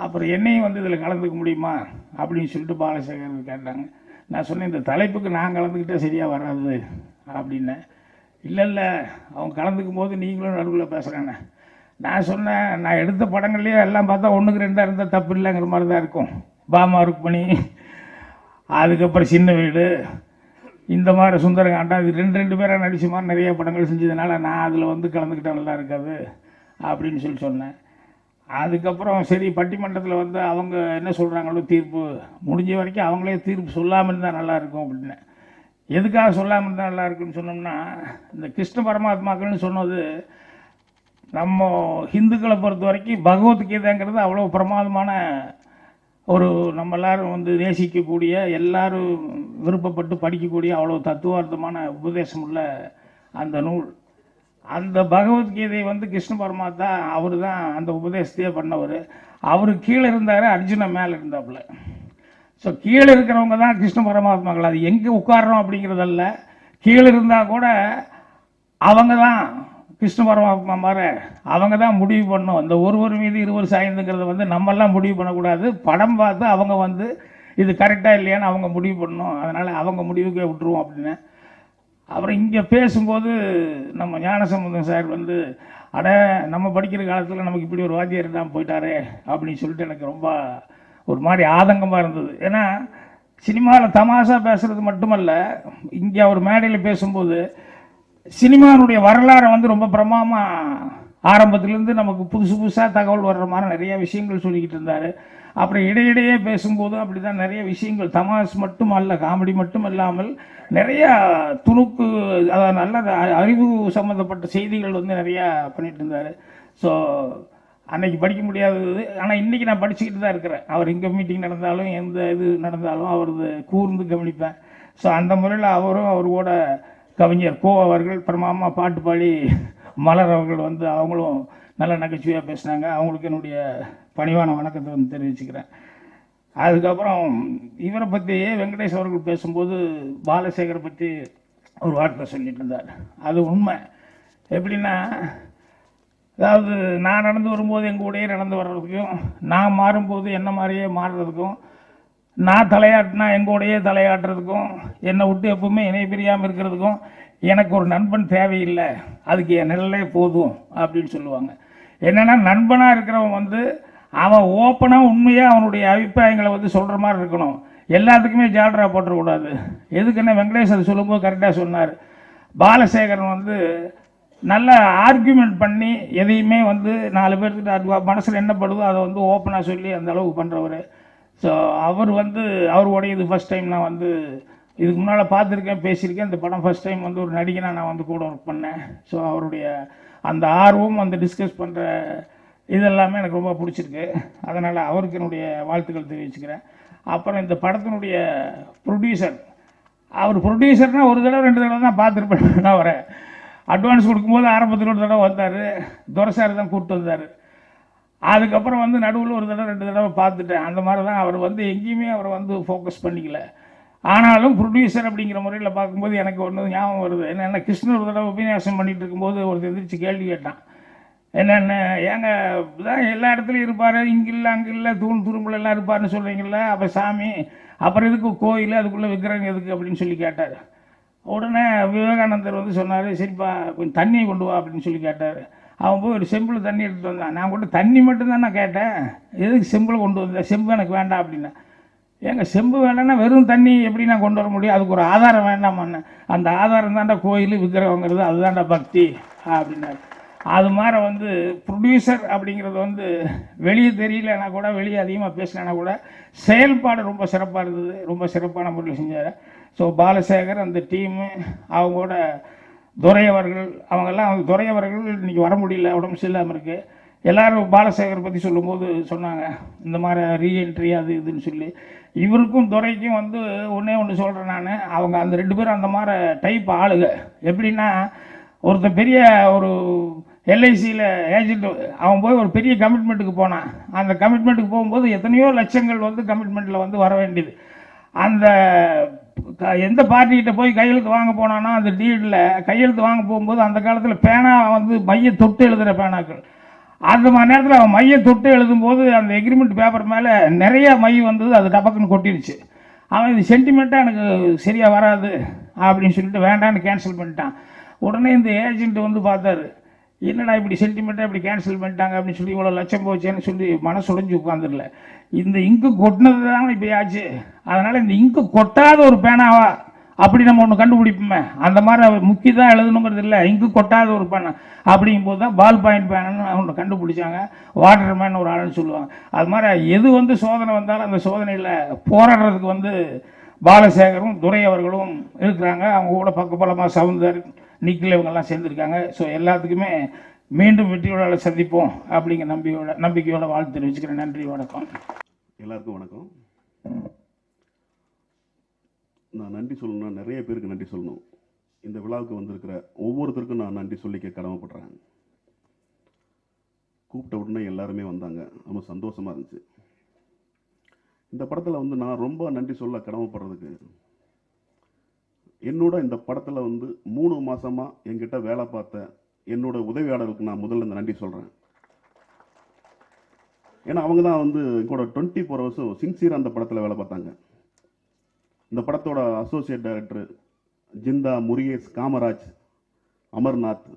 அப்புறம் என்னையும் வந்து இதில் கலந்துக்க முடியுமா அப்படின்னு சொல்லிட்டு பாலசேகர் கேட்டாங்க. நான் சொன்னேன், இந்த தலைப்புக்கு நான் கலந்துக்கிட்டே சரியாக வராது அப்படின்னேன். இல்லை அவங்க கலந்துக்கும் போது நீங்களும் நடுவில் பேசுகிறேன்னு நான் சொன்னேன். நான் எடுத்த படங்கள்லேயே எல்லாம் பார்த்தா 1க்கு 2 இருந்தால் தப்பு இல்லைங்கிற மாதிரி தான் இருக்கும். பாமா ருக்மணி, அதுக்கப்புறம் சின்ன வீடு, இந்த மாதிரி சுந்தரகாண்டம், இது 2 பேராக நடிச்ச மாதிரி நிறைய படங்கள் செஞ்சதுனால நான் அதில் வந்து கலந்துக்கிட்டால் நல்லா இருக்காது அப்படின்னு சொன்னேன். அதுக்கப்புறம் சரி பட்டிமன்றத்தில் வந்து அவங்க என்ன சொல்கிறாங்களோ தீர்ப்பு முடிஞ்ச வரைக்கும் அவங்களே தீர்ப்பு சொல்லாமல் இருந்தால் நல்லாயிருக்கும் அப்படின்னு. எதுக்காக சொல்லாமல் இருந்தால் நல்லா இருக்குன்னு சொன்னோம்னா, இந்த கிருஷ்ண பரமாத்மாக்கள்னு சொன்னது நம்ம ஹிந்துக்களை பொறுத்த வரைக்கும் பகவத்கீதைங்கிறது அவ்வளோ பிரமாதமான ஒரு நம்ம எல்லாரும் வந்து நேசிக்கக்கூடிய, எல்லாரும் விருப்பப்பட்டு படிக்கக்கூடிய அவ்வளோ தத்துவார்த்தமான உபதேசம் உள்ள அந்த நூல். அந்த பகவத்கீதை வந்து கிருஷ்ண பரமாத்மா அவர் தான் அந்த உபதேசத்தையே பண்ணவர். அவர் கீழே இருந்தார், அர்ஜுன மேலே இருந்தாப்புல. ஸோ கீழே இருக்கிறவங்க தான் கிருஷ்ண பரமாத்மாக்கள். அது எங்கே உட்காரணும் அப்படிங்கிறதல்ல, கீழே இருந்தால் கூட அவங்க தான் கிருஷ்ண பரமாத்மா மாதிரி அவங்க தான் முடிவு பண்ணணும். இந்த ஒருவர் மீது இருவர் சாய்ந்துங்கிறத வந்து நம்மெல்லாம் முடிவு பண்ணக்கூடாது. படம் பார்த்து அவங்க வந்து இது கரெக்டாக இல்லையான்னு அவங்க முடிவு பண்ணணும். அதனால் அவங்க முடிவுக்கே விட்டுருவோம் அப்படின்னு. அப்புறம் இங்கே பேசும்போது நம்ம ஞானசம்பந்தம் சார் வந்து, அட நம்ம படிக்கிற காலத்தில் நமக்கு இப்படி ஒரு வாத்தியார் தான் போயிட்டாரே அப்படின்னு சொல்லிட்டு எனக்கு ரொம்ப ஒரு மாதிரி ஆதங்கமாக இருந்தது. ஏன்னா சினிமாவில் தமாஷா பேசுகிறது மட்டுமல்ல, இங்கே அவர் மேடையில் பேசும்போது சினிமாவுடைய வரலாறை வந்து ரொம்ப பிரமாதமாக ஆரம்பத்துலேருந்து நமக்கு புதுசாக தகவல் வர்ற மாதிரி நிறைய விஷயங்கள் சொல்லிக்கிட்டு இருந்தார். அப்புறம் இடையிடையே பேசும்போதும் அப்படி தான் நிறைய விஷயங்கள், தமாஷ் மட்டும் அல்ல, காமெடி மட்டும் இல்லாமல் நிறையா துணுக்கு, அதாவது நல்ல அறிவு சம்மந்தப்பட்ட செய்திகள் வந்து நிறையா பண்ணிகிட்டு இருந்தார். ஸோ அன்னைக்கு படிக்க முடியாதது, ஆனால் இன்றைக்கி நான் படிச்சுக்கிட்டு தான் இருக்கிறேன். அவர் இங்கே மீட்டிங் நடந்தாலும் எந்த இது நடந்தாலும் அவரது கூர்ந்து கவனிப்பேன். ஸோ அந்த முறையில் அவரும் அவரோட கவிஞர் கோ அவர்கள் பிரமாமா பாட்டு பாடி, மலர் அவர்கள் வந்து அவங்களும் நல்ல நகைச்சுவையாக பேசினாங்க. அவங்களுக்கு என்னுடைய பணிவான வணக்கத்தை வந்து தெரிவிச்சுக்கிறேன். அதுக்கப்புறம் இவரை பற்றி வெங்கடேஷ் அவர்கள் பேசும்போது பாலசேகரை பற்றி ஒரு வார்த்தை சொல்லிட்டு இருந்தார். அது உண்மை. எப்படின்னா, அதாவது நான் நடந்து வரும்போது எங்கள் கூடயே நடந்து வர்றதுக்கும், நான் மாறும்போது என்ன மாதிரியே மாறுறதுக்கும், நான் தலையாட்டினா எங்கூடையே தலையாட்டுறதுக்கும், என்னை விட்டு எப்பவுமே இணை பிரியாமல் இருக்கிறதுக்கும் எனக்கு ஒரு நண்பன் தேவையில்லை, அதுக்கு என் நிழலே போதும் அப்படின்னு சொல்லுவாங்க. என்னென்னா, நண்பனாக இருக்கிறவன் வந்து அவன் ஓப்பனாக உண்மையாக அவனுடைய அபிப்பிராயங்களை வந்து சொல்கிற மாதிரி இருக்கணும். எல்லாத்துக்குமே ஜால்ரா போட்டுறக்கூடாது. எதுக்குன்னா வெங்கடேஷ் அது சொல்லும்போது கரெக்டாக சொன்னார். பாலசேகரன் வந்து நல்ல ஆர்கியூமெண்ட் பண்ணி எதையுமே வந்து 4 பேர்த்துக்கிட்ட மனசில் என்ன படுதோ அதை வந்து ஓப்பனாக சொல்லி அந்த அளவுக்கு பண்ணுறவர். ஸோ அவர் வந்து அவருடைய இது ஃபஸ்ட் டைம் நான் வந்து இதுக்கு முன்னால் பார்த்துருக்கேன், பேசியிருக்கேன். இந்த படம் ஃபஸ்ட் டைம் வந்து ஒரு நடிகனாக நான் வந்து கூட ஒர்க் பண்ணேன். ஸோ அவருடைய அந்த ஆர்வம், அந்த டிஸ்கஸ் பண்ணுற இதெல்லாமே எனக்கு ரொம்ப பிடிச்சிருக்கு. அதனால் அவருக்கு என்னுடைய வாழ்த்துக்கள் தெரிவிச்சுக்கிறேன். அப்புறம் இந்த படத்தினுடைய ப்ரொடியூசர், அவர் ப்ரொடியூசர்னால் ஒரு தடவை 2 தடவை தான் பார்த்துருப்பேன். நான் அவரை அட்வான்ஸ் கொடுக்கும்போது ஆரம்பத்தில் ஒரு தடவை வந்தார், துரைசார் தான் கூப்பிட்டு வந்தார். அதுக்கப்புறம் வந்து நடுவில் ஒரு தடவை 2 தடவை பார்த்துட்டேன். அந்த மாதிரி தான் அவர் வந்து எங்கேயுமே அவரை வந்து ஃபோக்கஸ் பண்ணிக்கல. ஆனாலும் ப்ரொடியூசர் அப்படிங்கிற முறையில் பார்க்கும்போது எனக்கு ஒன்று ஞாபகம் வருது. என்னென்ன, கிருஷ்ணன் ஒரு தடவை உபன்யாசம் பண்ணிகிட்டு இருக்கும்போது ஒருத்தர் எந்திரிச்சு கேள்வி கேட்டான். என்னென்ன, ஏங்க தான் எல்லா இடத்துலையும் இருப்பார், இங்கே இல்லை அங்கே இல்லை, துரும்புல எல்லாம் இருப்பார்னு சொல்கிறீங்கள, அப்போ சாமி அப்புறம் எதுக்கு கோயில், அதுக்குள்ளே விற்கிறாங்க எதுக்கு அப்படின்னு சொல்லி கேட்டார். உடனே விவேகானந்தர் வந்து சொன்னார், சரிப்பா கொஞ்சம் தண்ணியை கொண்டு வா அப்படின்னு சொல்லி கேட்டார். அவன் போய் ஒரு செம்பில் தண்ணி எடுத்துகிட்டு வந்தான். நான் கூட தண்ணி மட்டும்தான் நான் கேட்டேன், எதுக்கு செம்பில் கொண்டு வந்தேன், செம்பு எனக்கு வேண்டாம் அப்படின்னா. ஏங்க செம்பு வேண்டாம்னா வெறும் தண்ணி எப்படி நான் கொண்டு வர முடியும், அதுக்கு ஒரு ஆதாரம் வேண்டாமான்னு. அந்த ஆதாரம் தாண்டா கோயில் விற்கிறவங்கிறது, அதுதான்டா பக்தி அப்படின்னாரு. அது மாதிரி வந்து ப்ரொடியூசர் அப்படிங்கிறது வந்து வெளியே தெரியலன்னா கூட, வெளியே அதிகமாக பேசலைன்னா கூட செயல்பாடு ரொம்ப சிறப்பாக இருந்தது, ரொம்ப சிறப்பான முறையில் செஞ்சார். ஸோ பாலசேகர் அந்த டீமு, அவங்களோட துரையவர்கள், அவங்கெல்லாம் துரையவர்கள் இன்றைக்கி வர முடியல, உடம்பு சரியில்லாமல் இருக்குது. எல்லோரும் பாலசேகர் பற்றி சொல்லும்போது சொன்னாங்க இந்த மாதிரி ரீஎன்ட்ரி அது இதுன்னு சொல்லி. இவருக்கும் துரைக்கும் வந்து ஒன்று சொல்கிறேன் நான், அவங்க அந்த 2 பேரும் அந்த மாதிரி டைப் ஆளுங்க. எப்படின்னா, ஒருத்தர் பெரிய ஒரு எல்ஐசியில் ஏஜென்ட், அவன் போய் ஒரு பெரிய கமிட்மெண்ட்டுக்கு போனான். அந்த கமிட்மெண்ட்டுக்கு போகும்போது எத்தனையோ லட்சங்கள் வந்து கமிட்மெண்ட்டில் வந்து வர வேண்டியது. அந்த எந்த பார்ட்டிகிட்ட போய் கையெழுத்து வாங்க போனான்னா அந்த டீடில் கையெழுத்து வாங்க போகும்போது அந்த காலத்தில் பேனா வந்து மைய தொட்டு எழுதுகிற பேனாக்கள், அந்த மாதிரி நேரத்தில் அவன் மைய தொட்டு எழுதும்போது அந்த எக்ரிமெண்ட் பேப்பர் மேலே நிறைய மை வந்தது, அது டபக்குன்னு கொட்டிடுச்சு. அவன் இது சென்டிமெண்ட்டாக எனக்கு சரியாக வராது அப்படின்னு சொல்லிட்டு வேண்டான்னு கேன்சல் பண்ணிட்டான். உடனே இந்த ஏஜென்ட் வந்து பார்த்தாரு, என்னடா இப்படி சென்டிமெண்ட்டாக இப்படி கேன்சல் பண்ணிட்டாங்க அப்படின்னு சொல்லி இவ்வளோ லட்சம் போச்சேன்னு சொல்லி மனசு உடைஞ்சு உட்காந்துடல. இந்த இங்கு கொட்டினது தானே இப்படி ஆச்சு, அதனால் இந்த இங்கு கொட்டாத ஒரு பேனாவா அப்படி நம்ம ஒன்று கண்டுபிடிப்போமே, அந்த மாதிரி அவர் முக்கி தான் எழுதணுங்கிறது இல்லை, இங்கு கொட்டாத ஒரு பேனா அப்படிங்கும்போது தான் பால் பாயிண்ட் பேனன்னு ஒன்று கண்டுபிடிச்சாங்க. வாட்டர் மேன் ஒரு ஆளுன்னு சொல்லுவாங்க. அது மாதிரி எது வந்து சோதனை வந்தாலும் அந்த சோதனையில் போராடுறதுக்கு வந்து பாலசேகரும் துரை அவர்களும் இருக்கிறாங்க. அவங்க கூட பக்கபலமாக சவுந்தர் நிக்கில் இவங்கெல்லாம் சேர்ந்துருக்காங்க. ஸோ எல்லாத்துக்குமே மீண்டும் வெற்றியோட சந்திப்போம் அப்படிங்கிற நம்பிக்கையோட வாழ்த்து தெரிவிச்சுக்கிறேன். நன்றி, வணக்கம். எல்லாருக்கும் வணக்கம். நான் நன்றி சொல்லணும்னா நிறைய பேருக்கு நன்றி சொல்லணும். இந்த விழாவுக்கு வந்திருக்கிற ஒவ்வொருத்தருக்கும் நான் நன்றி சொல்லிக்க கடமைப்படுறேன். கூப்பிட்ட உடனே எல்லாருமே வந்தாங்க, ரொம்ப சந்தோஷமாக இருந்துச்சு. இந்த படத்தில் வந்து நான் ரொம்ப நன்றி சொல்ல கடமைப்படுறதுக்கு, என்னோட இந்த படத்தில் வந்து 3 மாதமாக என்கிட்ட வேலை பார்த்த என்னோட உதவியாளர்களுக்கு நான் முதல்ல இந்த நன்றி சொல்கிறேன். ஏன்னா அவங்க தான் வந்து எங்கூட 24 ஹவர்ஸும் சின்சியராக அந்த படத்தில் வேலை பார்த்தாங்க. இந்த படத்தோட அசோசியேட் டைரக்டர் ஜிந்தா, முருகேஷ், காமராஜ், அமர்நாத்,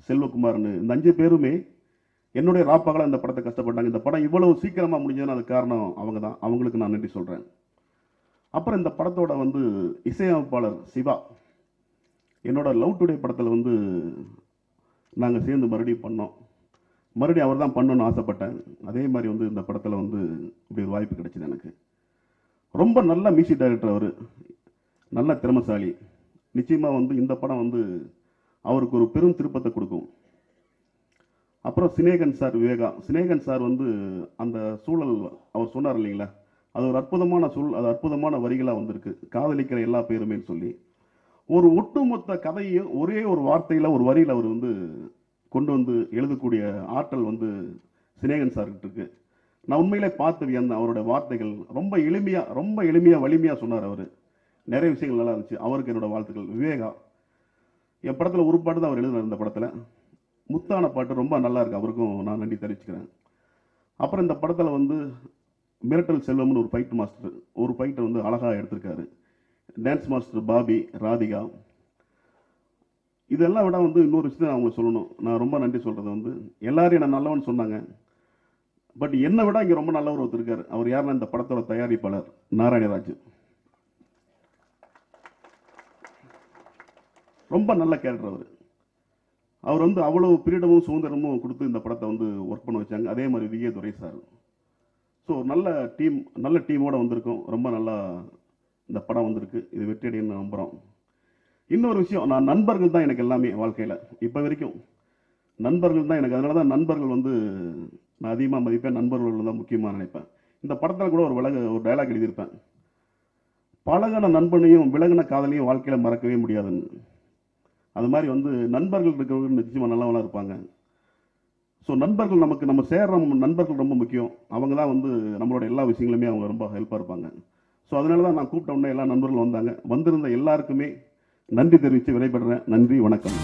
செல்வகுமார்னு இந்த 5 பேருமே என்னுடைய ராப்பாகலாம் இந்த படத்தை கஷ்டப்பட்டாங்க. இந்த படம் இவ்வளவு சீக்கிரமாக முடிஞ்சதுன்னா அது காரணம் அவங்க தான். அவங்களுக்கு நான் நன்றி சொல்கிறேன். அப்புறம் இந்த படத்தோட வந்து இசையமைப்பாளர் சிவா, என்னோட லவ் டுடே படத்தில் வந்து நாங்கள் சேர்ந்து மறுபடியும் பண்ணோம். மறுபடியும் அவர் தான் பண்ணணும்னு ஆசைப்பட்டேன். அதே மாதிரி வந்து இந்த படத்தில் வந்து இப்படி ஒரு வாய்ப்பு கிடைச்சிது எனக்கு. ரொம்ப நல்ல மியூசிக் டைரக்டர் அவர், நல்ல திறமைசாலி. நிச்சயமாக வந்து இந்த படம் வந்து அவருக்கு ஒரு பெரும் திருப்பத்தை கொடுக்கும். அப்புறம் சினேகன் சார், விவேகா. சினேகன் சார் வந்து அந்த சூழல் அவர் சொன்னார் இல்லைங்களா, அது ஒரு அற்புதமான சூழல், அது அற்புதமான வரிகளாக வந்திருக்கு. காதலிக்கிற எல்லா பேருமேன்னு சொல்லி ஒரு ஒட்டுமொத்த கதையும் ஒரே ஒரு வார்த்தையில் ஒரு வரியில் அவர் வந்து கொண்டு வந்து எழுதக்கூடிய ஆற்றல் வந்து சினேகன் சார்கிட்ட இருக்கு. நான் உண்மையிலே பார்த்து வியந்தேன். அவரோட வார்த்தைகள் ரொம்ப எளிமையாக வலிமையாக சொன்னார். அவர் நிறைய விஷயங்கள் நல்லா இருந்துச்சு. அவருக்கு என்னோட வாழ்த்துக்கள். விவேகா, என் படத்தில் ஒரு பாட்டு தான் அவர் எழுதினார். இந்த படத்தில் முத்தான பாட்டு ரொம்ப நல்லா இருக்கு. அவருக்கும் நான் நன்றி தெரிவிச்சுக்கிறேன். அப்புறம் இந்த படத்தில் வந்து மிரட்டல் செல்வம்னு ஒரு ஃபைட் மாஸ்டர், ஒரு ஃபைட்டை வந்து அழகாக எடுத்திருக்காரு. Dance master Bobby, Radhika. இதெல்லாம் விட வந்து இன்னொரு விஷயத்தை அவங்க சொல்லணும். நான் ரொம்ப நன்றி சொல்கிறது வந்து எல்லாரும் என்ன நல்லவன்னு சொன்னாங்க, பட் என்னை விட இங்கே ரொம்ப நல்லவர் ஒருத்தர் இருக்கார். அவர் யாருன்னா இந்த படத்தோட தயாரிப்பாளர் நாராயணராஜ். ரொம்ப நல்ல கேரக்டர் அவர். அவர் வந்து அவ்வளோ பீரிடமும் சுதந்திரமும் கொடுத்து இந்த படத்தை வந்து ஒர்க் பண்ண வச்சாங்க. அதே மாதிரி விஏ துரை சார். ஸோ நல்ல டீமோடு வந்திருக்கோம். ரொம்ப நல்லா இந்த படம் வந்திருக்கு. இது வெற்றியடைன்னு நம்புகிறோம். இன்னொரு விஷயம், நான் நண்பர்கள் தான் எனக்கு எல்லாமே வாழ்க்கையில். இப்போ வரைக்கும் நண்பர்கள் தான் எனக்கு. அதனால தான் நண்பர்கள் வந்து நான் அதிகமாக மதிப்பேன். நண்பர்கள் தான் முக்கியமாக நினைப்பேன். இந்த படத்தில் கூட ஒரு டைலாக் எழுதியிருப்பேன், பழகின நண்பனையும் விலகின காதலையும் வாழ்க்கையில் மறக்கவே முடியாதுன்னு. அது மாதிரி வந்து நண்பர்கள் இருக்கிறவங்க நிச்சயமாக நல்லவங்களாக இருப்பாங்க. ஸோ நண்பர்கள் நம்ம சேர்ற நண்பர்கள் ரொம்ப முக்கியம். அவங்க தான் வந்து நம்மளோட எல்லா விஷயங்களுமே அவங்க ரொம்ப ஹெல்ப்பாக இருப்பாங்க. ஸோ அதனால தான் நான் கூப்பிட்ட உடனே எல்லா நண்பர்களும் வந்தாங்க. வந்திருந்த எல்லாருக்குமே நன்றி தெரிவித்து விடைபெறுறேன். நன்றி, வணக்கம்.